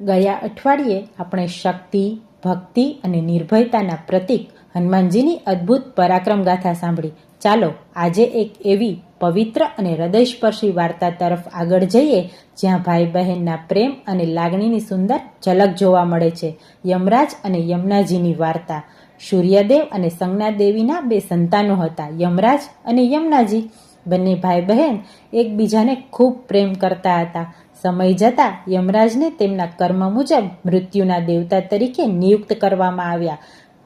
ગયા અઠવાડિયે આપણે શક્તિ, ભક્તિ અને નિર્ભયતાના પ્રતીક હનુમાનજીની અદ્ભુત પરાક્રમ ગાથા સાંભળી. ચાલો આજે એક એવી પવિત્ર અને હૃદયસ્પર્શી વાર્તા તરફ આગળ જઈએ જ્યાં ભાઈ બહેનના પ્રેમ અને લાગણીની સુંદર ઝલક જોવા મળે છે. યમરાજ અને યમુનાજીની વાર્તા. સૂર્યદેવ અને સંજ્ઞાદેવીના બે સંતાનો હતા, યમરાજ અને યમુનાજી. બંને ભાઈ બહેન એકબીજાને ખૂબ પ્રેમ કરતા હતા. સમય જતાં યમરાજને તેમના કર્મ મુજબ મૃત્યુના દેવતા તરીકે નિયુક્ત કરવામાં આવ્યા.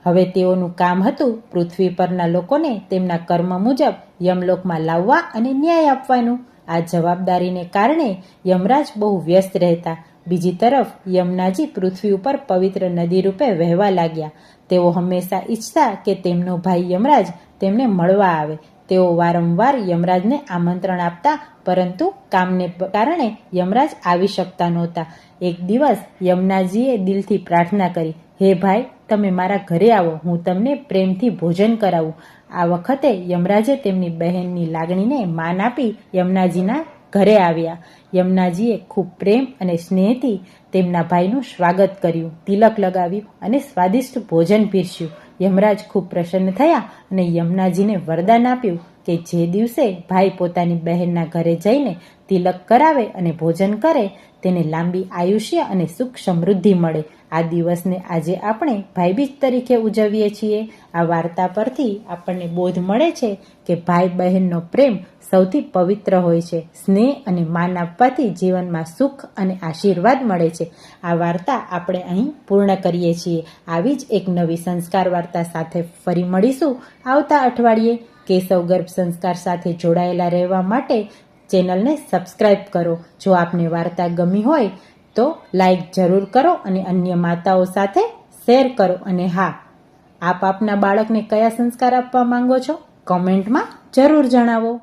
હવે તેઓનું કામ હતું પૃથ્વી પરના લોકોને તેમના કર્મ મુજબ યમલોકમાં લાવવા અને ન્યાય આપવાનું. આ જવાબદારીને કારણે યમરાજ બહુ વ્યસ્ત રહેતા. બીજી તરફ યમુનાજી પૃથ્વી ઉપર પવિત્ર નદી રૂપે વહેવા લાગ્યા. તેઓ હંમેશા ઈચ્છતા કે તેમનો ભાઈ યમરાજ તેમને મળવા આવે. તેઓ વારંવાર યમરાજને આમંત્રણ આપતા, પરંતુ કામને કારણે યમરાજ આવી શકતા નહોતા. એક દિવસ યમુનાજીએ દિલથી પ્રાર્થના કરી, હે ભાઈ, તમે મારા ઘરે આવો, હું તમને પ્રેમથી ભોજન કરાવું. આ વખતે યમરાજે તેમની બહેનની લાગણીને માન આપી યમુનાજીના ઘરે આવ્યા. યમુનાજીએ ખૂબ પ્રેમ અને સ્નેહથી તેમના ભાઈનું સ્વાગત કર્યું, તિલક લગાવ્યું અને સ્વાદિષ્ટ ભોજન પીરસ્યું. યમરાજ ખૂબ પ્રસન્ન થયા અને યમુનાજીને વરદાન આપ્યું કે જે દિવસે ભાઈ પોતાની બહેનના ઘરે જઈને તિલક કરાવે અને ભોજન કરે તેને લાંબી આયુષ્ય અને સુખ સમૃદ્ધિ મળે. આ દિવસને આજે આપણે ભાઈબીજ તરીકે ઉજવીએ છીએ. આ વાર્તા પરથી આપણને બોધ મળે છે કે ભાઈ બહેનનો પ્રેમ સૌથી પવિત્ર હોય છે. સ્નેહ અને માન આપવાથી જીવનમાં સુખ અને આશીર્વાદ મળે છે. આ વાર્તા આપણે અહીં પૂર્ણ કરીએ છીએ. આવી જ એક નવી સંસ્કાર વાર્તા સાથે ફરી મળીશું આવતા અઠવાડિયે. કેશવ ગર્ભ સંસ્કાર સાથે જોડાયેલા રહેવા માટે ચેનલને સબસ્ક્રાઈબ કરો. જો આપને વાર્તા ગમી હોય તો લાઈક જરૂર કરો અને અન્ય માતાઓ સાથે શેર કરો. અને હા, આપ આપના બાળકને કયા સંસ્કાર આપવા માંગો છો, કોમેન્ટમાં જરૂર જણાવો.